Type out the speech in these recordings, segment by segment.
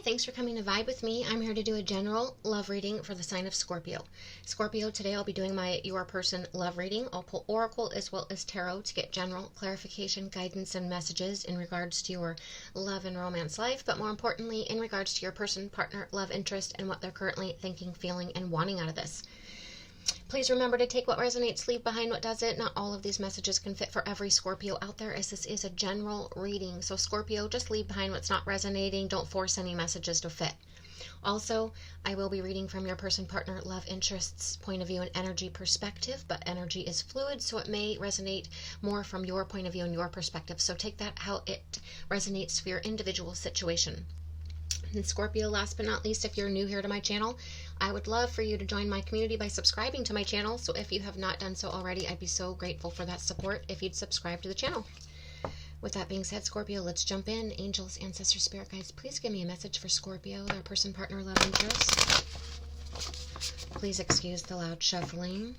thanks for coming to vibe with me. I'm here to do a general love reading for the sign of Scorpio. Scorpio, today I'll be doing my Your Person love reading. I'll pull Oracle as well as Tarot to get general clarification, guidance, and messages in regards to your love and romance life, but more importantly, in regards to your person, partner, love interest, and what they're currently thinking, feeling, and wanting out of this. Please remember to take what resonates, leave behind what doesn't. Not all of these messages can fit for every Scorpio out there, as this is a general reading. So Scorpio, just leave behind what's not resonating. Don't force any messages to fit. Also, I will be reading from your person, partner, love interests point of view and energy perspective, but energy is fluid, so it may resonate more from your point of view and your perspective. So take that how it resonates for your individual situation. And Scorpio, last but not least, if you're new here to my channel, I would love for you to join my community by subscribing to my channel. So if you have not done so already, I'd be so grateful for that support if you'd subscribe to the channel. With that being said, Scorpio, let's jump in. Angels, ancestors, spirit guides, please give me a message for Scorpio, their person, partner, love interest. Please excuse the loud shuffling.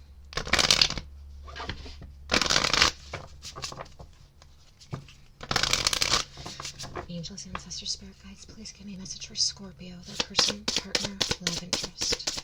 Angels, ancestors, spirit guides, please give me a message for Scorpio, their person, partner, love interest.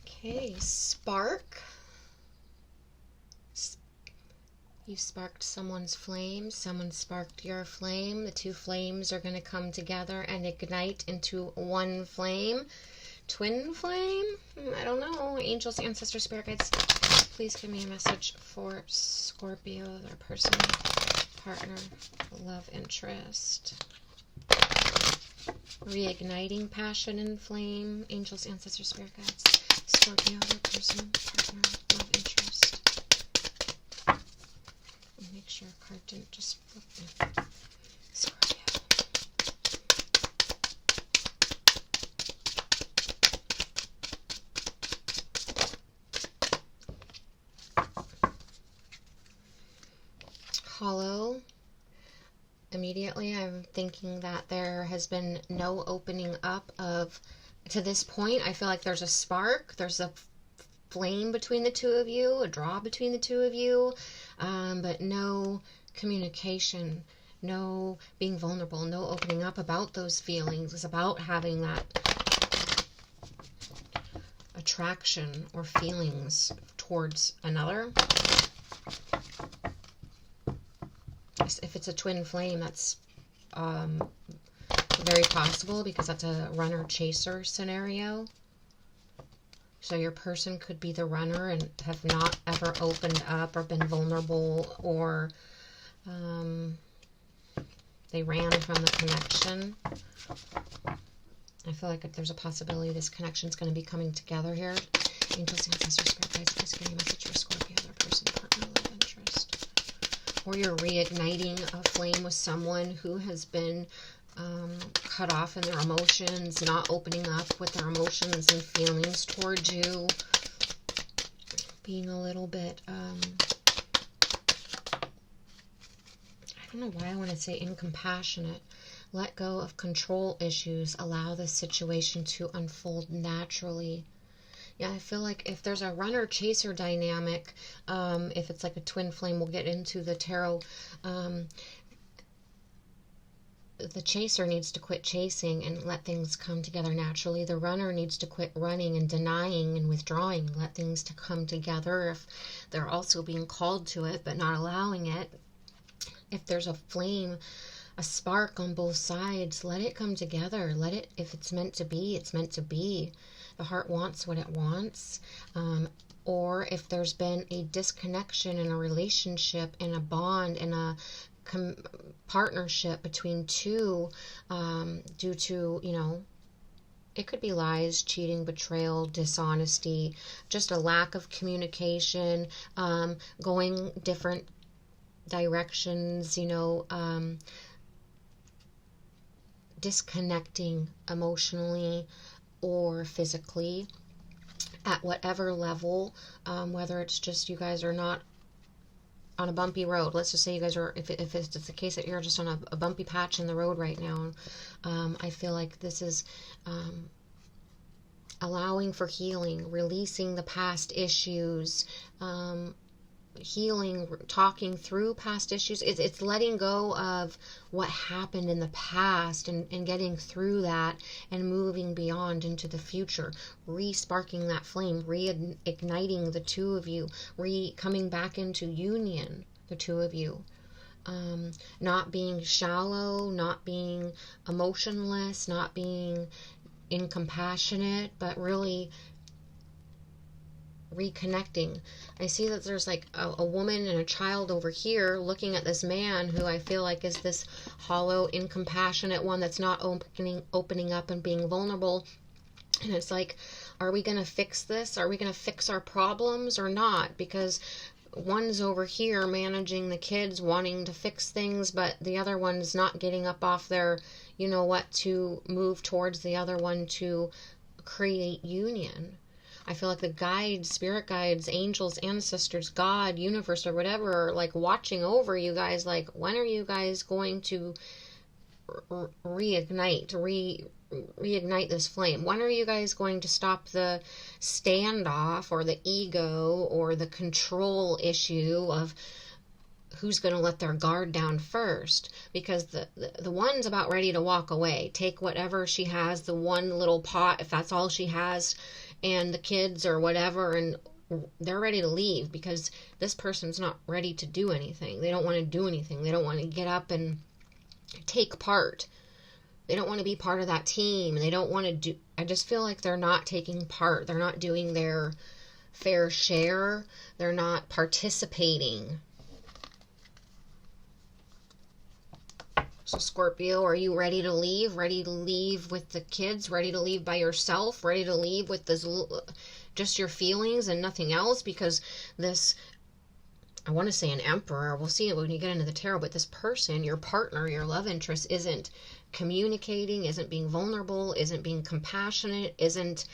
Okay, spark. You sparked someone's flame, someone sparked your flame. The two flames are going to come together and ignite into one flame. Twin flame? I don't know. Angels, ancestors, spirit guides, please give me a message for Scorpio, their person, partner, love interest. Reigniting passion and flame. Angels, ancestors, spirit guides, Scorpio, their person, partner, love interest. Make sure a card didn't just flip me. Scorpio. Hollow. Immediately I'm thinking that there has been no opening up of, to this point, I feel like there's a spark, there's a flame between the two of you, a draw between the two of you, but no communication, no being vulnerable, no opening up about those feelings. It's about having that attraction or feelings towards another. If it's a twin flame, that's very possible, because that's a runner-chaser scenario. So your person could be the runner and have not ever opened up or been vulnerable, or they ran from the connection. I feel like if there's a possibility this connection is going to be coming together here. Angels, ancestors, spirit guides, please give me a message for Scorpio, their person, partner, love interest. Or you're reigniting a flame with someone who has been cut off in their emotions, not opening up with their emotions and feelings towards you, being a little bit, I don't know why I want to say incompassionate. Let go of control issues, allow the situation to unfold naturally. Yeah, I feel like if there's a runner-chaser dynamic, if it's like a twin flame, we'll get into the tarot, the chaser needs to quit chasing and let things come together naturally. The runner needs to quit running and denying and withdrawing, let things to come together if they're also being called to it but not allowing it. If there's a flame, a spark on both sides, let it come together. Let it, if it's meant to be, it's meant to be. The heart wants what it wants. Or if there's been a disconnection in a relationship, in a bond, in a partnership between two, due to, you know, it could be lies, cheating, betrayal, dishonesty, just a lack of communication, going different directions, you know, disconnecting emotionally or physically at whatever level, whether it's just you guys are not on a bumpy road. Let's just say you guys are, if it's the case that you're just on a bumpy patch in the road right now, I feel like this is allowing for healing, releasing the past issues, healing, talking through past issues. It's letting go of what happened in the past and getting through that and moving beyond into the future, re-sparking that flame, reigniting the two of you, coming back into union, the two of you. Not being shallow, not being emotionless, not being incompassionate, but really reconnecting. I see that there's like a woman and a child over here looking at this man who I feel like is this hollow, incompassionate one that's not opening up and being vulnerable. And it's like, are we going to fix this? Are we going to fix our problems or not? Because one's over here managing the kids, wanting to fix things, but the other one's not getting up off their, you know what, to move towards the other one to create union. I feel like the guides, spirit guides, angels, ancestors, God, universe, or whatever are like watching over you guys. Like, when are you guys going to reignite this flame? When are you guys going to stop the standoff or the ego or the control issue of who's going to let their guard down first? Because the one's about ready to walk away, take whatever she has, the one little pot, if that's all she has, and the kids or whatever, and they're ready to leave because this person's not ready to do anything. They don't want to do anything. They don't want to get up and take part. They don't want to be part of that team. They don't want to do, I just feel like they're not taking part. They're not doing their fair share. They're not participating. So Scorpio, are you ready to leave? Ready to leave with the kids? Ready to leave by yourself? Ready to leave with this, just your feelings and nothing else? Because this, I want to say an emperor, we'll see it when you get into the tarot, but this person, your partner, your love interest, isn't communicating, isn't being vulnerable, isn't being compassionate, isn't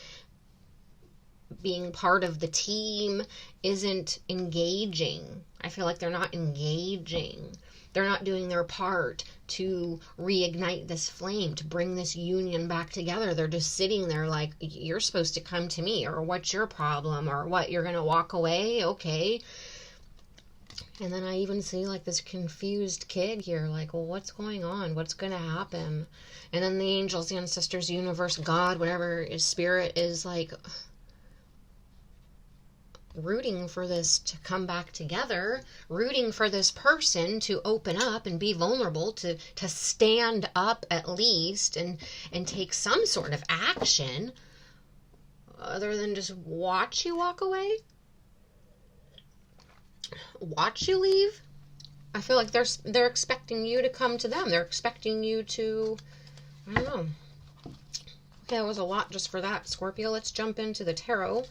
being part of the team, isn't engaging. I feel like they're not engaging. They're not doing their part to reignite this flame, to bring this union back together. They're just sitting there like, you're supposed to come to me, or what's your problem, or what, you're going to walk away? Okay. And then I even see like this confused kid here, like, well, what's going on? What's going to happen? And then the angels, the ancestors, universe, God, whatever is spirit is like rooting for this to come back together, rooting for this person to open up and be vulnerable, to stand up at least and take some sort of action other than just watch you walk away, watch you leave. I feel like they're expecting you to come to them. They're expecting you to, I don't know. Okay, that was a lot just for that, Scorpio. Let's jump into the tarot.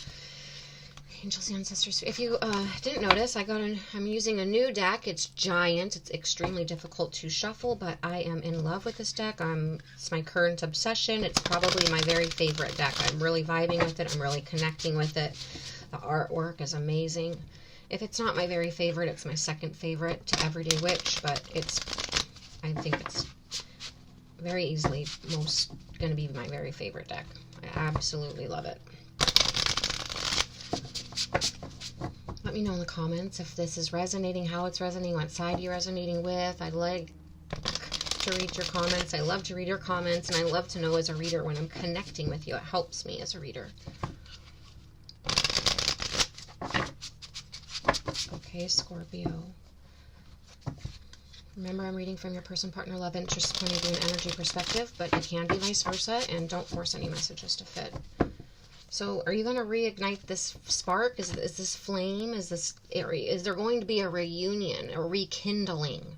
Angels, ancestors. If you didn't notice, I'm using a new deck. It's giant. It's extremely difficult to shuffle, but I am in love with this deck. It's my current obsession. It's probably my very favorite deck. I'm really vibing with it. I'm really connecting with it. The artwork is amazing. If it's not my very favorite, it's my second favorite to Everyday Witch, but I think it's very easily going to be my very favorite deck. I absolutely love it. Let me know in the comments if this is resonating, how it's resonating, what side you're resonating with. I'd like to read your comments. I love to read your comments, and I love to know as a reader when I'm connecting with you. It helps me as a reader. Okay, Scorpio. Remember, I'm reading from your person, partner, love interest, point of view, and energy perspective, but it can be vice versa, and don't force any messages to fit. So are you going to reignite this spark? Is this flame? Is there going to be a reunion, a rekindling?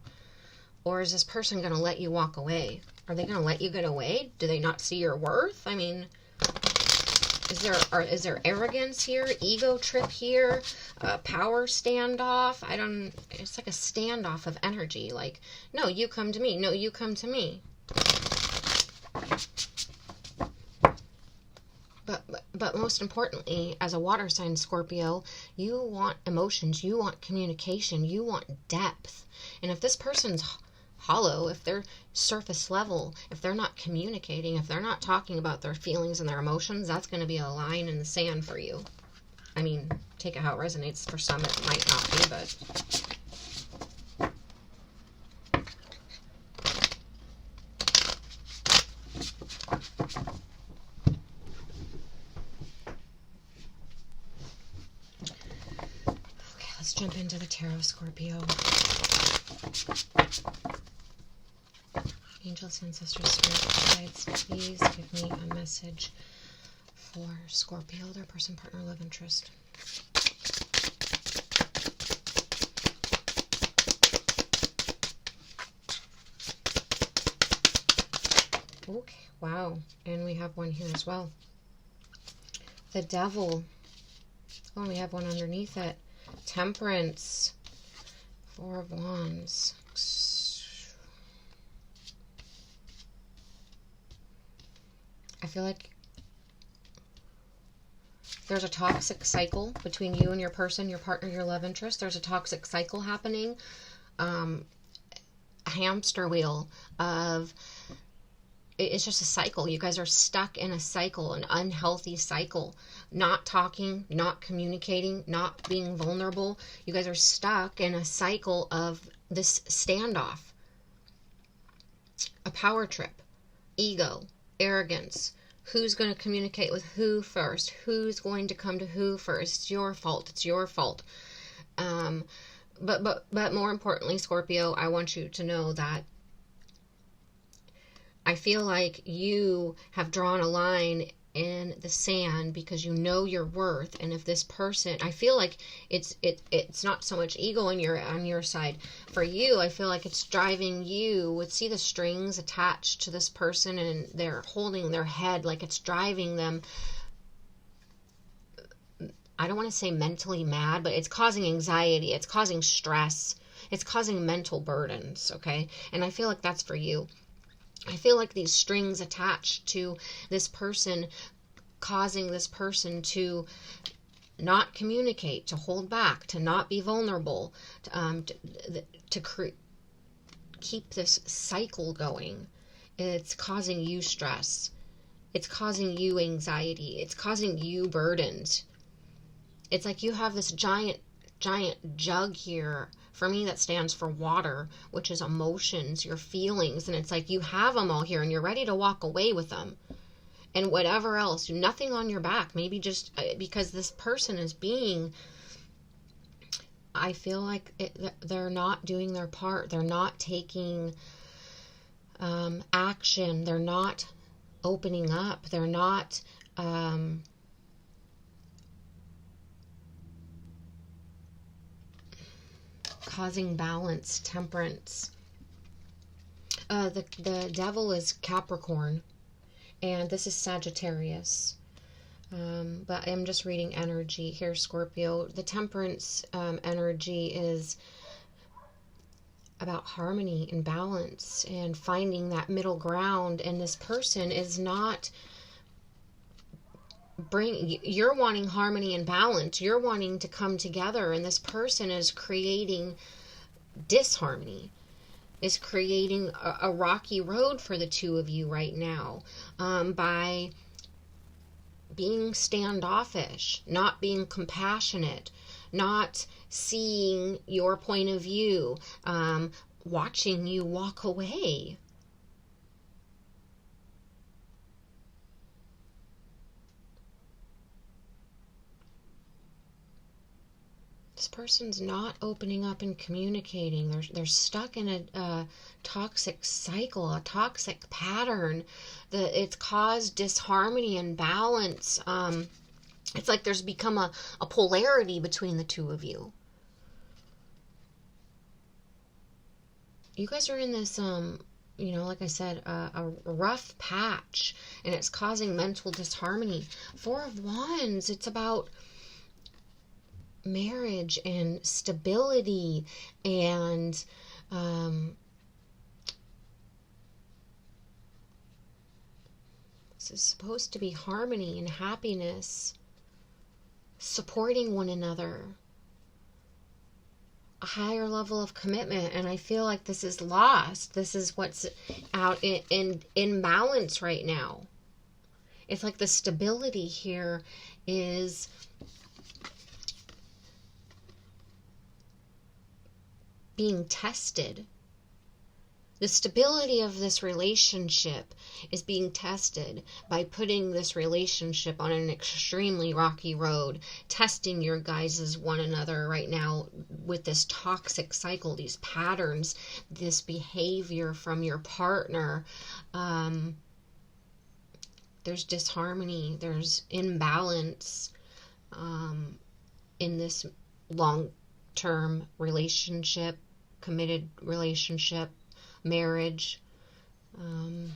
Or is this person going to let you walk away? Are they going to let you get away? Do they not see your worth? I mean, is there arrogance here? Ego trip here? Power standoff? It's like a standoff of energy. Like, no, you come to me. No, you come to me. But most importantly, as a water sign, Scorpio, you want emotions, you want communication, you want depth. And if this person's hollow, if they're surface level, if they're not communicating, if they're not talking about their feelings and their emotions, that's going to be a line in the sand for you. I mean, take it how it resonates. For some, it might not be, but... Okay, let's jump into the tarot, Scorpio. Angels, ancestors, spirit guides, please give me a message for Scorpio, their person, partner, love interest. Okay, wow. And we have one here as well. The Devil. Oh, and we have one underneath it. Temperance. Four of Wands. I feel like there's a toxic cycle between you and your person, your partner, your love interest. There's a toxic cycle happening. A hamster wheel of... It's just a cycle. You guys are stuck in a cycle, an unhealthy cycle. Not talking, not communicating, not being vulnerable. You guys are stuck in a cycle of this standoff. A power trip. Ego. Arrogance. Who's going to communicate with who first? Who's going to come to who first? It's your fault. It's your fault. But more importantly, Scorpio, I want you to know that I feel like you have drawn a line in the sand because you know your worth. And if this person, I feel like it's not so much ego on your side. For you, I feel like it's driving you. See the strings attached to this person and they're holding their head, like it's driving them. I don't want to say mentally mad, but it's causing anxiety. It's causing stress. It's causing mental burdens. Okay. And I feel like that's for you. I feel like these strings attached to this person, causing this person to not communicate, to hold back, to not be vulnerable, to keep this cycle going. It's causing you stress. It's causing you anxiety. It's causing you burdens. It's like you have this giant jug here. For me, that stands for water, which is emotions, your feelings. And it's like you have them all here and you're ready to walk away with them. And whatever else, nothing on your back. Maybe just because this person is being, I feel like they're not doing their part. They're not taking action. They're not opening up. They're not... causing balance, temperance. The Devil is Capricorn, and this is Sagittarius. But I'm just reading energy here, Scorpio. The Temperance energy is about harmony and balance and finding that middle ground. And this person is not you're wanting harmony and balance. You're wanting to come together, and this person is creating disharmony, is creating a rocky road for the two of you right now, by being standoffish, not being compassionate, not seeing your point of view, watching you walk away. This person's not opening up and communicating. They're stuck in a toxic cycle, a toxic pattern. It's caused disharmony and balance. It's like there's become a polarity between the two of you. You guys are in this, like I said, a rough patch, and it's causing mental disharmony. Four of Wands, it's about marriage and stability and This is supposed to be harmony and happiness, supporting one another, a higher level of commitment. And I feel like this is lost. This is what's out in balance right now. It's like the stability here is being tested. The stability of this relationship is being tested by putting this relationship on an extremely rocky road, testing your guys' one another right now with this toxic cycle, these patterns, this behavior from your partner. There's disharmony, there's imbalance in this long-term relationship, committed relationship, marriage. And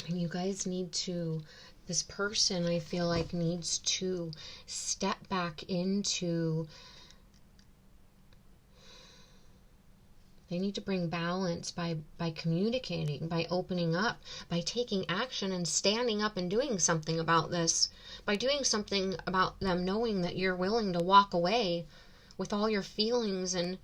you guys need to, this person I feel like needs to step back into, they need to bring balance by communicating, by opening up, by taking action and standing up and doing something about this, by doing something about them knowing that you're willing to walk away with all your feelings and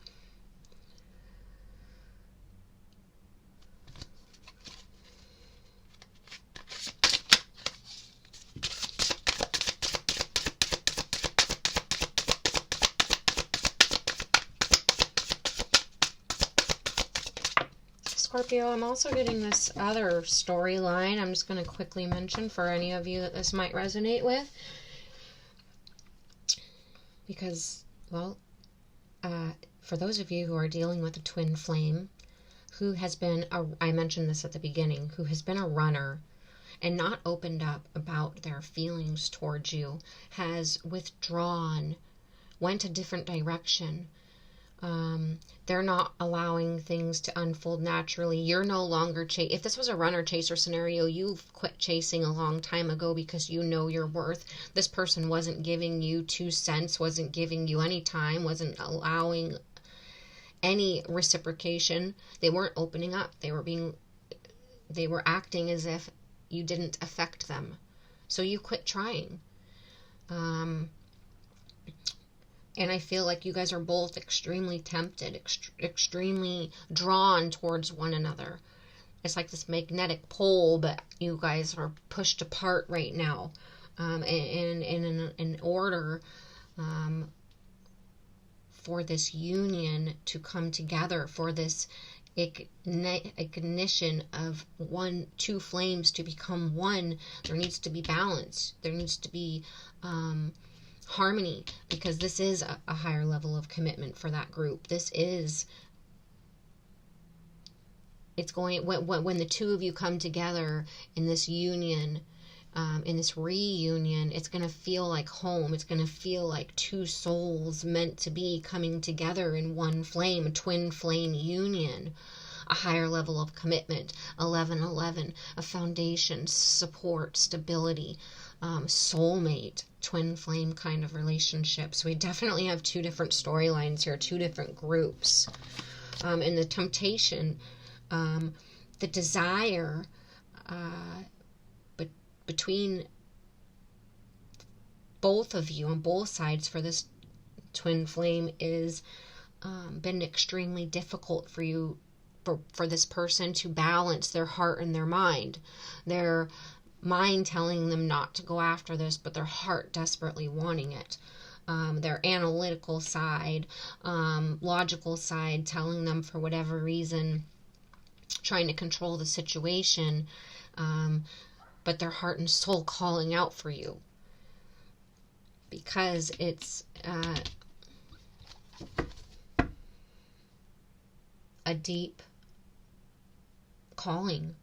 Scorpio. I'm also getting this other storyline I'm just going to quickly mention for any of you that this might resonate with. Because, well, for those of you who are dealing with a twin flame, who has been, I mentioned this at the beginning, who has been a runner and not opened up about their feelings towards you, has withdrawn, went a different direction. They're not allowing things to unfold naturally. You're no longer if this was a runner chaser scenario, you've quit chasing a long time ago because you know your worth. This person wasn't giving you 2 cents, wasn't giving you any time, wasn't allowing any reciprocation. They weren't opening up. They were acting as if you didn't affect them. So you quit trying. And I feel like you guys are both extremely tempted, extremely drawn towards one another. It's like this magnetic pole, but you guys are pushed apart right now. In order for this union to come together, for this ignition of 2 flames to become one, there needs to be balance. There needs to be harmony, because this is a higher level of commitment for that group. It's going, when the 2 of you come together in this union, in this reunion, it's going to feel like home. It's going to feel like 2 souls meant to be coming together in one flame, a twin flame union, a higher level of commitment, 1111, a foundation, support, stability, soulmate, twin flame kind of relationship. So we definitely have 2 different storylines here, 2 different groups. And the temptation, the desire between both of you on both sides for this twin flame is been extremely difficult for you, for this person to balance their heart and their mind. Their mind telling them not to go after this, but their heart desperately wanting it. Their analytical side, logical side telling them for whatever reason, trying to control the situation, but their heart and soul calling out for you. Because it's a deep calling.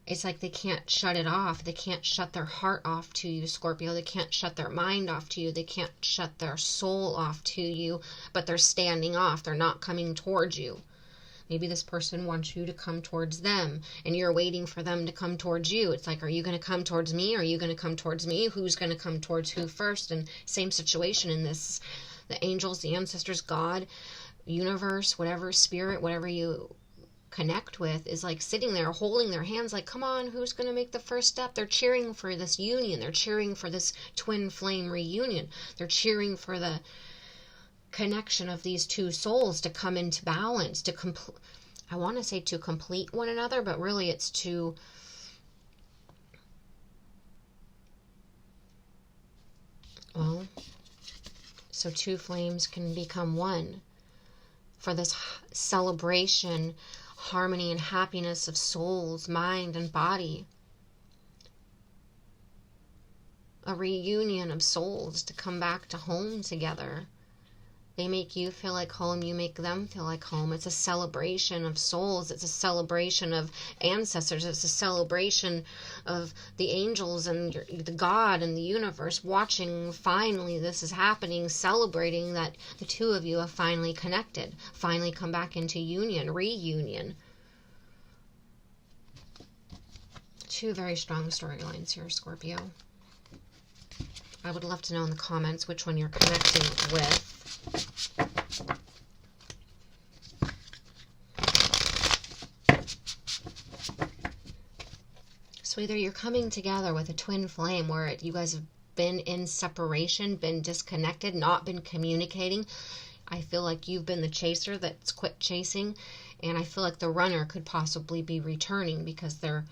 It's like they can't shut it off. They can't shut their heart off to you, Scorpio. They can't shut their mind off to you. They can't shut their soul off to you, but they're standing off. They're not coming towards you. Maybe this person wants you to come towards them, and you're waiting for them to come towards you. It's like, are you going to come towards me? Are you going to come towards me? Who's going to come towards who first? And same situation in this. The angels, the ancestors, God, universe, whatever, spirit, whatever you connect with is like sitting there holding their hands like, come on, who's going to make the first step? They're cheering for this union. They're cheering for this twin flame reunion. They're cheering for the connection of these two souls to come into balance, to I want to say to complete one another, but really it's to so two flames can become one for this celebration, harmony and happiness of souls, mind and body. A reunion of souls to come back to home together. They make you feel like home, you make them feel like home. It's a celebration of souls. It's a celebration of ancestors. It's a celebration of the angels and the God and the universe watching. Finally, this is happening, celebrating that the two of you have finally connected, finally come back into union, reunion. Two very strong storylines here, Scorpio. I would love to know in the comments which one you're connecting with. So either you're coming together with a twin flame where you guys have been in separation, been disconnected, not been communicating. I feel like you've been the chaser that's quit chasing, and I feel like the runner could possibly be returning because they're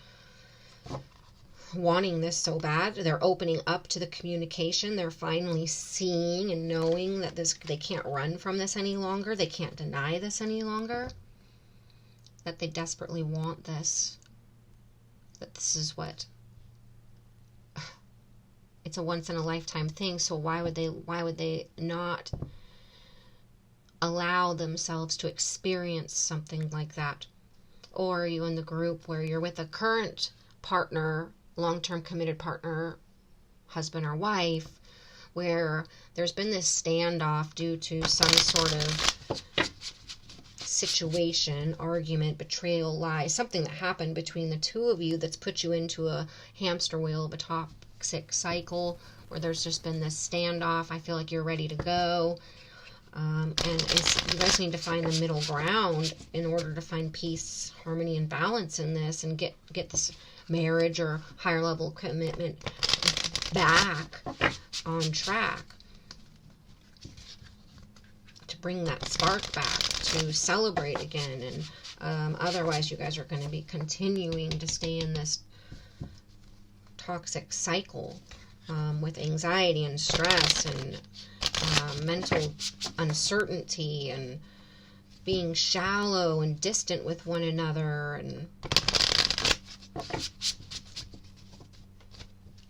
wanting this so bad. They're opening up to the communication. They're finally seeing and knowing that they can't run from this any longer. They can't deny this any longer. That they desperately want this. That this is what it's a once in a lifetime thing. So why would they not allow themselves to experience something like that? Or are you in the group where you're with a current partner, long-term committed partner, husband or wife, where there's been this standoff due to some sort of situation, argument, betrayal, lie, something that happened between the two of you that's put you into a hamster wheel of a toxic cycle where there's just been this standoff. I feel like you're ready to go. And you guys need to find the middle ground in order to find peace, harmony, and balance in this and get this marriage or higher level commitment back on track, to bring that spark back, to celebrate again. And otherwise you guys are going to be continuing to stay in this toxic cycle with anxiety and stress and mental uncertainty and being shallow and distant with one another. And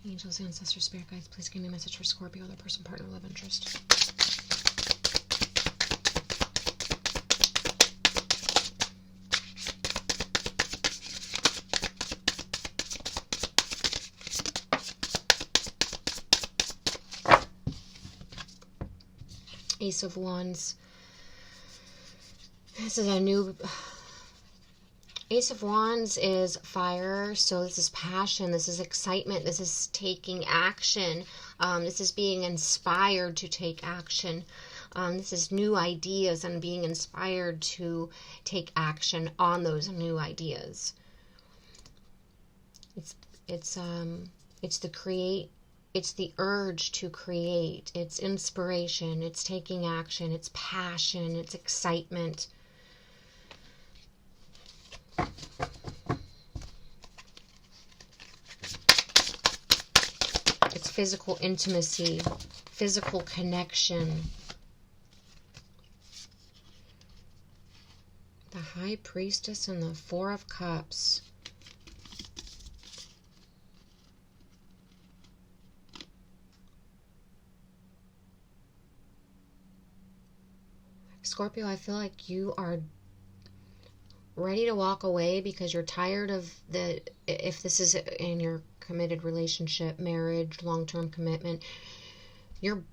angels, ancestors, spirit guides, please give me a message for Scorpio, other person, partner, love interest. Ace of Wands. This is a new... Ace of Wands is fire, so this is passion, this is excitement, this is taking action, this is being inspired to take action, this is new ideas and being inspired to take action on those new ideas. It's the urge to create, it's inspiration, it's taking action, it's passion, it's excitement. It's physical intimacy, physical connection. The High Priestess and the Four of Cups. Scorpio, I feel like you are ready to walk away because you're tired of if this is in your committed relationship, marriage, long-term commitment, you're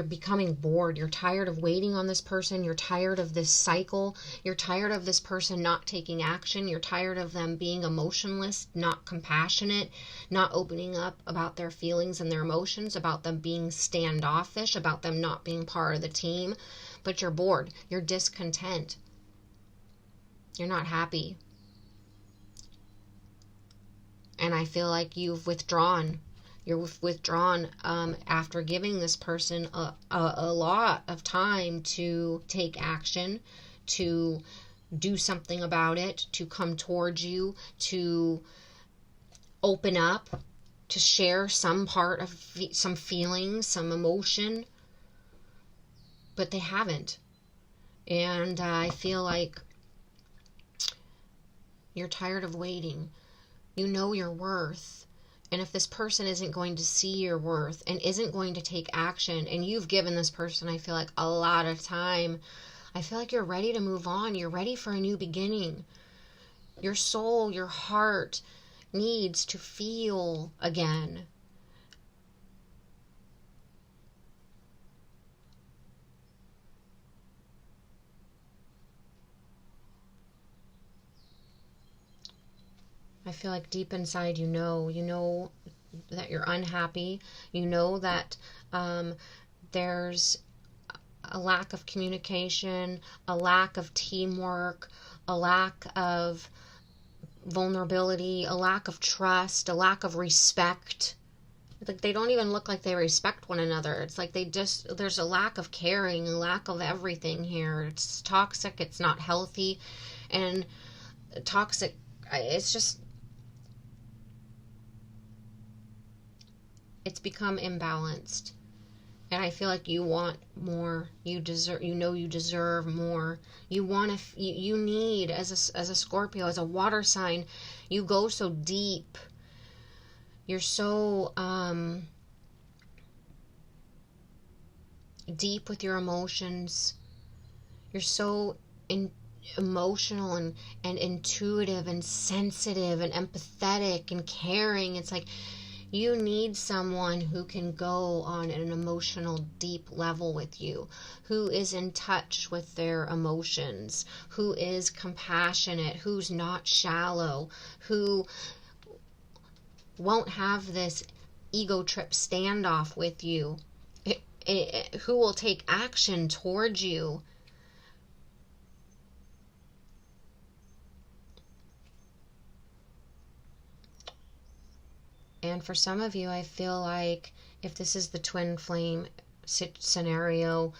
becoming bored. You're tired of waiting on this person. You're tired of this cycle. You're tired of this person not taking action. You're tired of them being emotionless, not compassionate, not opening up about their feelings and their emotions, about them being standoffish, about them not being part of the team. But you're bored. You're discontent. You're not happy. And I feel like you've withdrawn. You're withdrawn after giving this person a lot of time to take action, to do something about it, to come towards you, to open up, to share some part of some feelings, some emotion. But they haven't. And I feel like you're tired of waiting. You know your worth. And if this person isn't going to see your worth and isn't going to take action, and you've given this person, I feel like, a lot of time, I feel like you're ready to move on. You're ready for a new beginning. Your soul, your heart needs to feel again. I feel like deep inside you know that you're unhappy. You know that there's a lack of communication, a lack of teamwork, a lack of vulnerability, a lack of trust, a lack of respect. Like, they don't even look like they respect one another. It's like there's a lack of caring, a lack of everything here. It's toxic, it's not healthy, and toxic, it's become imbalanced. And I feel like you want more. You deserve more. You want to, you need, as a Scorpio, as a water sign, you go so deep. You're so deep with your emotions. You're so emotional and intuitive and sensitive and empathetic and caring. It's like you need someone who can go on an emotional deep level with you, who is in touch with their emotions, who is compassionate, who's not shallow, who won't have this ego trip standoff with you, who will take action towards you. And for some of you, I feel like if this is the twin flame scenario,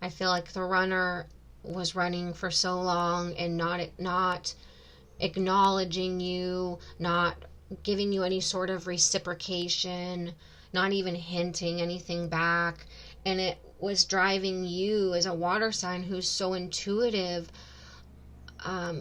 I feel like the runner was running for so long and not acknowledging you, not giving you any sort of reciprocation, not even hinting anything back. And it was driving you as a water sign who's so intuitive.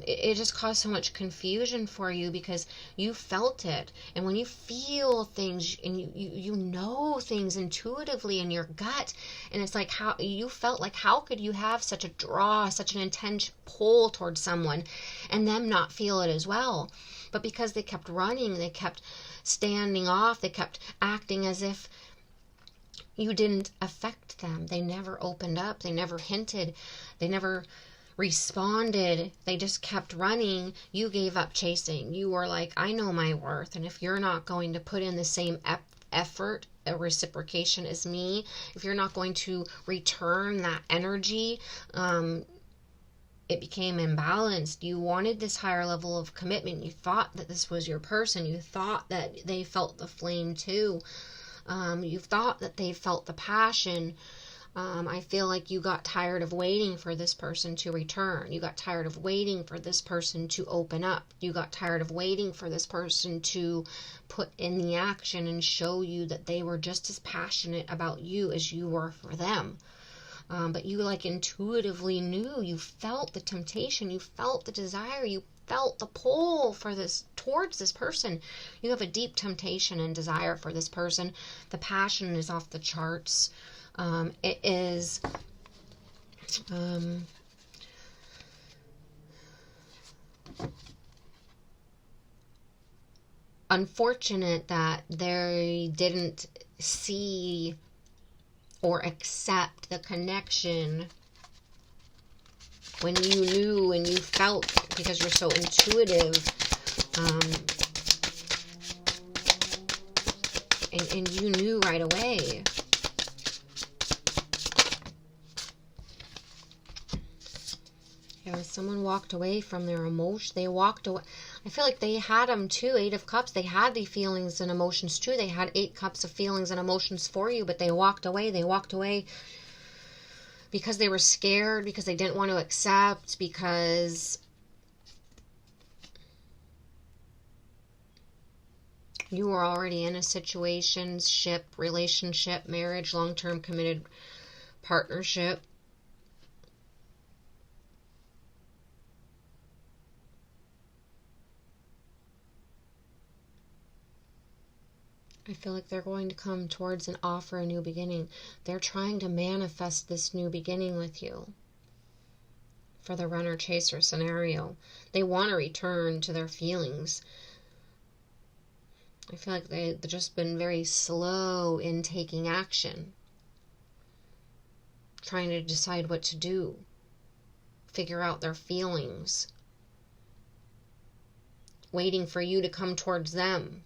It just caused so much confusion for you because you felt it. And when you feel things and you know things intuitively in your gut, and it's like how you felt like, how could you have such a draw, such an intense pull towards someone and them not feel it as well? But because they kept running, they kept standing off, they kept acting as if you didn't affect them. They never opened up, they never hinted, they never responded. They just kept running. You gave up chasing. You were like, I know my worth, and if you're not going to put in the same effort, a reciprocation as me, if you're not going to return that energy, it became imbalanced. You wanted this higher level of commitment. You thought that this was your person. You thought that they felt the flame too. You thought that they felt the passion. I feel like you got tired of waiting for this person to return. You got tired of waiting for this person to open up. You got tired of waiting for this person to put in the action and show you that they were just as passionate about you as you were for them. But you like intuitively knew, you felt the temptation, you felt the desire, you felt the pull for this, towards this person. You have a deep temptation and desire for this person. The passion is off the charts. It is unfortunate that they didn't see or accept the connection when you knew and you felt, because you're so intuitive, and you knew right away. Yeah, someone walked away from their emotion. They walked away. I feel like they had them too. 8 of Cups. They had the feelings and emotions too. They had 8 cups of feelings and emotions for you, but they walked away. They walked away because they were scared, because they didn't want to accept, because you were already in a situationship, relationship, marriage, long-term committed partnership. I feel like they're going to come towards and offer a new beginning. They're trying to manifest this new beginning with you for the runner-chaser scenario. They want to return to their feelings. I feel like they've just been very slow in taking action, trying to decide what to do, figure out their feelings, waiting for you to come towards them.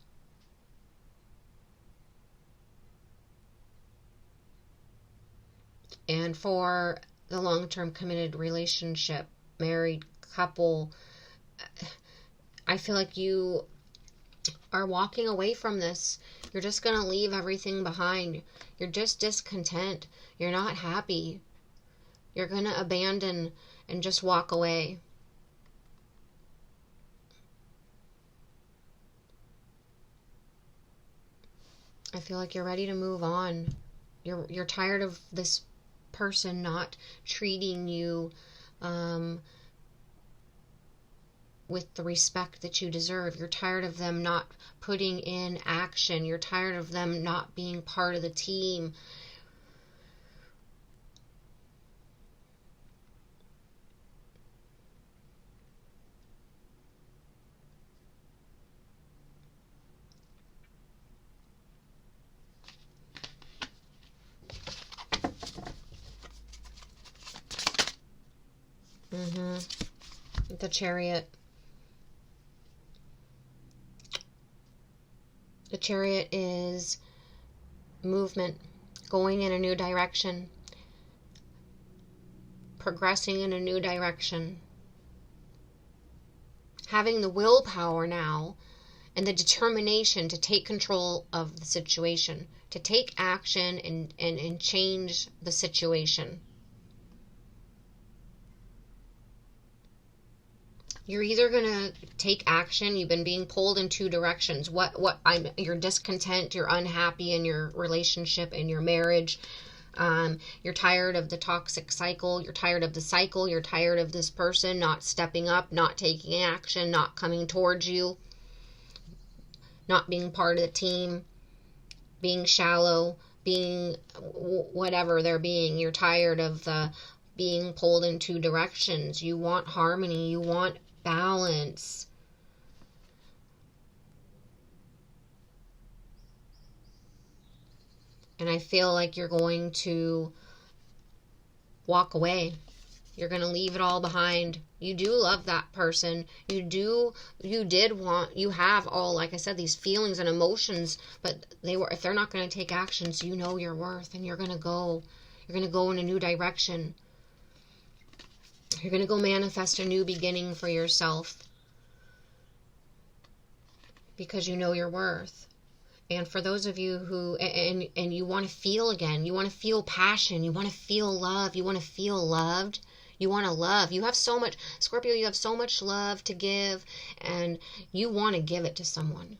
And for the long-term committed relationship, married couple, I feel like you are walking away from this. You're just going to leave everything behind. You're just discontent. You're not happy. You're going to abandon and just walk away. I feel like you're ready to move on. You're tired of this person not treating you with the respect that you deserve. You're tired of them not putting in action. You're tired of them not being part of the team. The Chariot. The Chariot is movement, going in a new direction, progressing in a new direction, having the willpower now and the determination to take control of the situation, to take action and change the situation. You're either going to take action. You've been being pulled in two directions. You're discontent, you're unhappy in your relationship, in your marriage. You're tired of the toxic cycle. You're tired of the cycle. You're tired of this person not stepping up, not taking action, not coming towards you, not being part of the team, being shallow, being whatever they're being. You're tired of the being pulled in two directions. You want harmony. You want balance. And I feel like you're going to walk away. You're going to leave it all behind. You do love that person. You have all, like I said, these feelings and emotions, but if they're not going to take actions, you know your worth, and you're going to go in a new direction. You're going to go manifest a new beginning for yourself because you know your worth. And for those of you who, and you want to feel again, you want to feel passion, you want to feel love, you want to feel loved, you want to love. You have so much, Scorpio, you have so much love to give, and you want to give it to someone.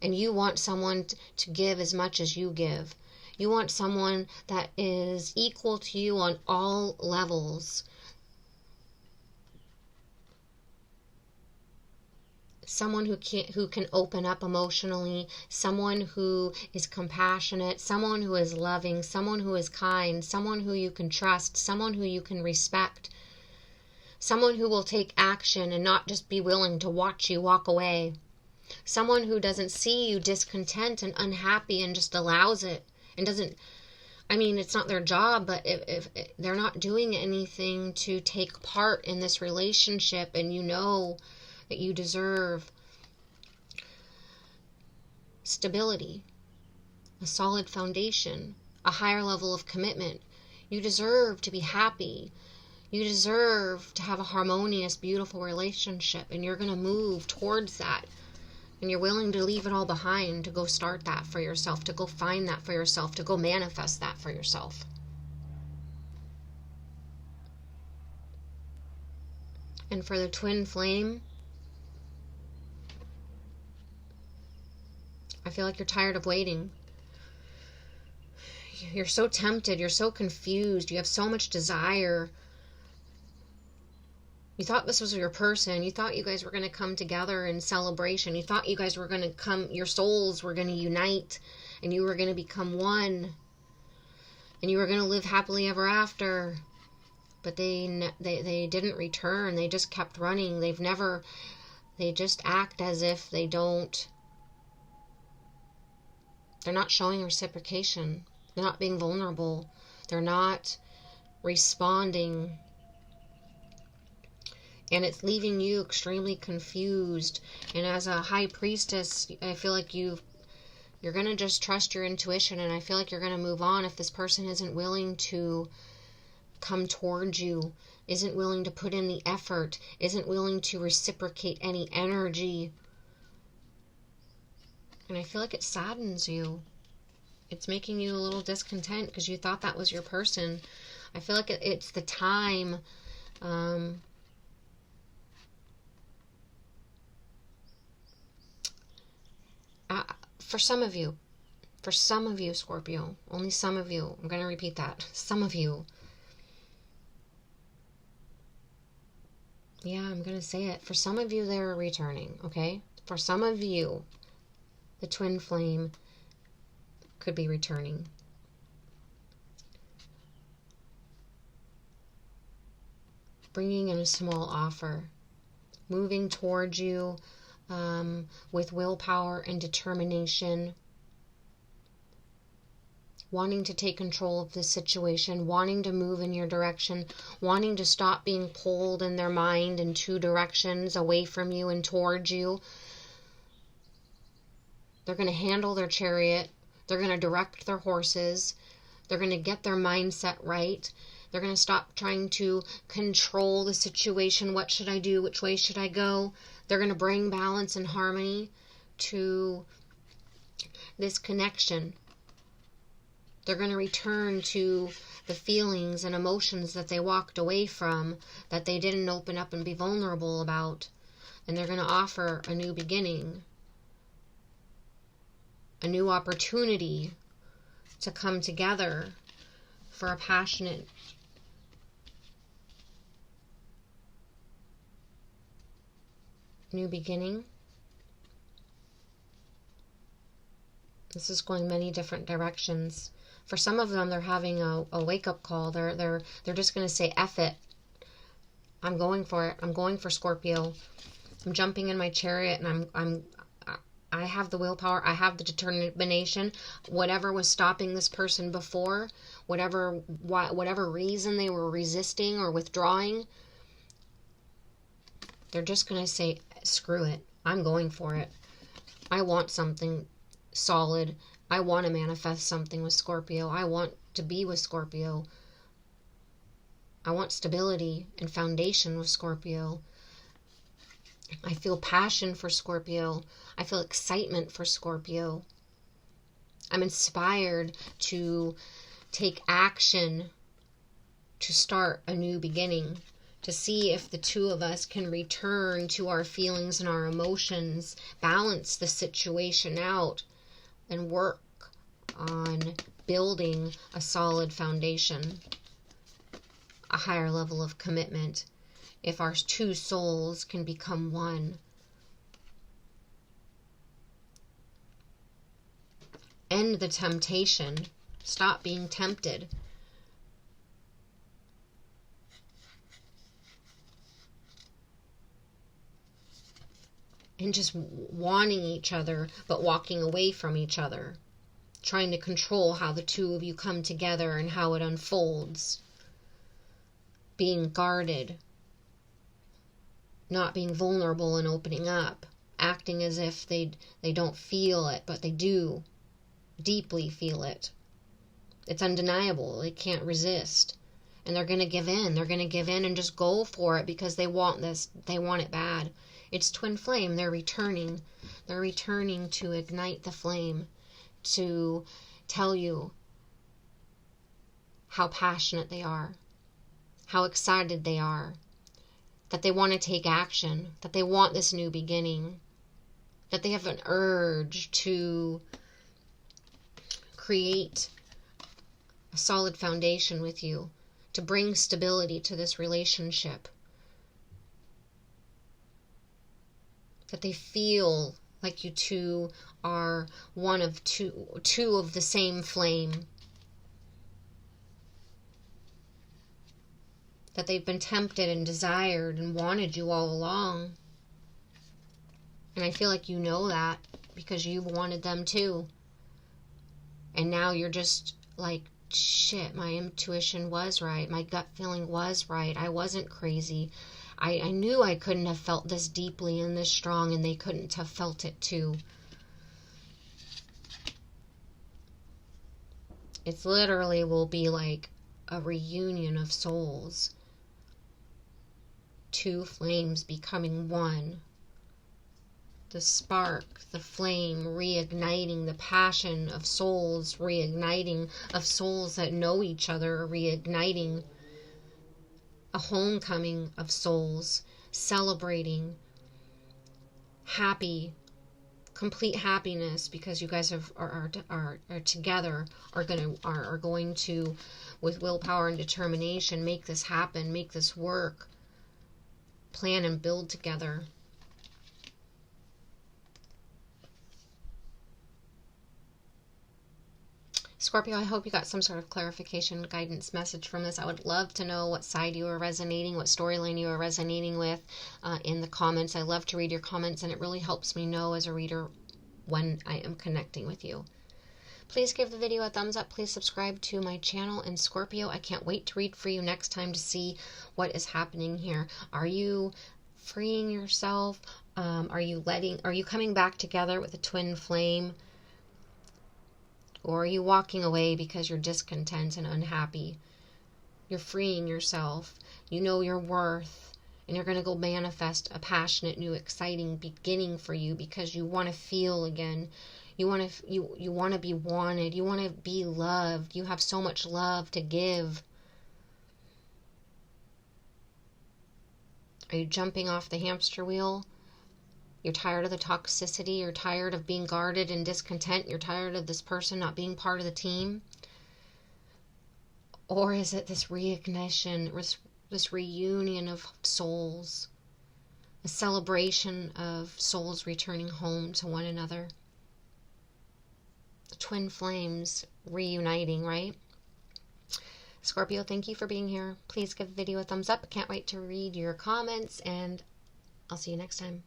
And you want someone to give as much as you give. You want someone that is equal to you on all levels. Someone who can open up emotionally, someone who is compassionate, someone who is loving, someone who is kind, someone who you can trust, someone who you can respect, someone who will take action and not just be willing to watch you walk away, someone who doesn't see you discontent and unhappy and just allows it and doesn't, I mean, it's not their job, but if they're not doing anything to take part in this relationship, and you know that you deserve stability, a solid foundation, a higher level of commitment. You deserve to be happy. You deserve to have a harmonious, beautiful relationship, and you're going to move towards that. And you're willing to leave it all behind to go start that for yourself, to go find that for yourself, to go manifest that for yourself. And for the twin flame, I feel like you're tired of waiting. You're so tempted. You're so confused. You have so much desire. You thought this was your person. You thought you guys were going to come together in celebration. You thought you guys were going to come, your souls were going to unite, and you were going to become one. And you were going to live happily ever after. But they didn't return. They just kept running. They just act as if they don't. They're not showing reciprocation. They're not being vulnerable. They're not responding. And it's leaving you extremely confused. And as a high priestess, I feel like you're going to just trust your intuition. And I feel like you're going to move on if this person isn't willing to come towards you, isn't willing to put in the effort, isn't willing to reciprocate any energy. And I feel like it saddens you. It's making you a little discontent because you thought that was your person. I feel like it's the time for some of you, Scorpio, only some of you, I'm going to repeat that, some of you. Yeah, I'm going to say it. For some of you, they're returning, okay? For some of you, the twin flame could be returning. Bringing in a small offer. Moving towards you with willpower and determination. Wanting to take control of the situation, wanting to move in your direction, wanting to stop being pulled in their mind in two directions, away from you and towards you. They're going to handle their chariot. They're going to direct their horses. They're going to get their mindset right. They're going to stop trying to control the situation. What should I do? Which way should I go? They're going to bring balance and harmony to this connection. They're going to return to the feelings and emotions that they walked away from, that they didn't open up and be vulnerable about. And they're going to offer a new beginning, a new opportunity to come together for a passionate new beginning. This is going many different directions. For some of them, they're having a wake-up call. They're just going to say, F it. I'm going for it. I'm going for Scorpio. I'm jumping in my chariot, and I have the willpower. I have the determination. Whatever was stopping this person before, whatever reason they were resisting or withdrawing, they're just going to say, screw it. I'm going for it. I want something solid. I want to manifest something with Scorpio. I want to be with Scorpio. I want stability and foundation with Scorpio. I feel passion for Scorpio. I feel excitement for Scorpio. I'm inspired to take action to start a new beginning, to see if the two of us can return to our feelings and our emotions, balance the situation out, and work on building a solid foundation, a higher level of commitment. If our two souls can become one. End the temptation. Stop being tempted. And just wanting each other, but walking away from each other. Trying to control how the two of you come together and how it unfolds. Being guarded. Not being vulnerable and opening up. Acting as if they don't feel it, but they do. Deeply feel it. It's undeniable. They can't resist. And they're going to give in. They're going to give in and just go for it because they want this. They want it bad. It's twin flame. They're returning. They're returning to ignite the flame, to tell you how passionate they are, how excited they are, that they want to take action, that they want this new beginning, that they have an urge to create a solid foundation with you, to bring stability to this relationship, that they feel like you two are one of two of the same flame, that they've been tempted and desired and wanted you all along. And I feel like you know that because you've wanted them too. And now you're just like, shit, my intuition was right. My gut feeling was right. I wasn't crazy. I knew I couldn't have felt this deeply and this strong, and they couldn't have felt it too. It's literally will be like a reunion of souls. Two flames becoming one. The spark, the flame, reigniting the passion of souls, reigniting of souls that know each other, reigniting a homecoming of souls, celebrating happy, complete happiness because you guys are together, are going to, with willpower and determination, make this happen, make this work, plan and build together. Scorpio, I hope you got some sort of clarification, guidance, message from this. I would love to know what side you are resonating, what storyline you are resonating with in the comments. I love to read your comments, and it really helps me know as a reader when I am connecting with you. Please give the video a thumbs up. Please subscribe to my channel. And Scorpio, I can't wait to read for you next time to see what is happening here. Are you freeing yourself? Are you coming back together with a twin flame? Or are you walking away because you're discontent and unhappy? You're freeing yourself. You know your worth. And you're going to go manifest a passionate, new, exciting beginning for you because you want to feel again. You want to be wanted. You want to be loved. You have so much love to give. Are you jumping off the hamster wheel? You're tired of the toxicity. You're tired of being guarded and discontent. You're tired of this person not being part of the team. Or is it this reignition, this reunion of souls, a celebration of souls returning home to one another? The twin flames reuniting, right? Scorpio, thank you for being here. Please give the video a thumbs up. I can't wait to read your comments, and I'll see you next time.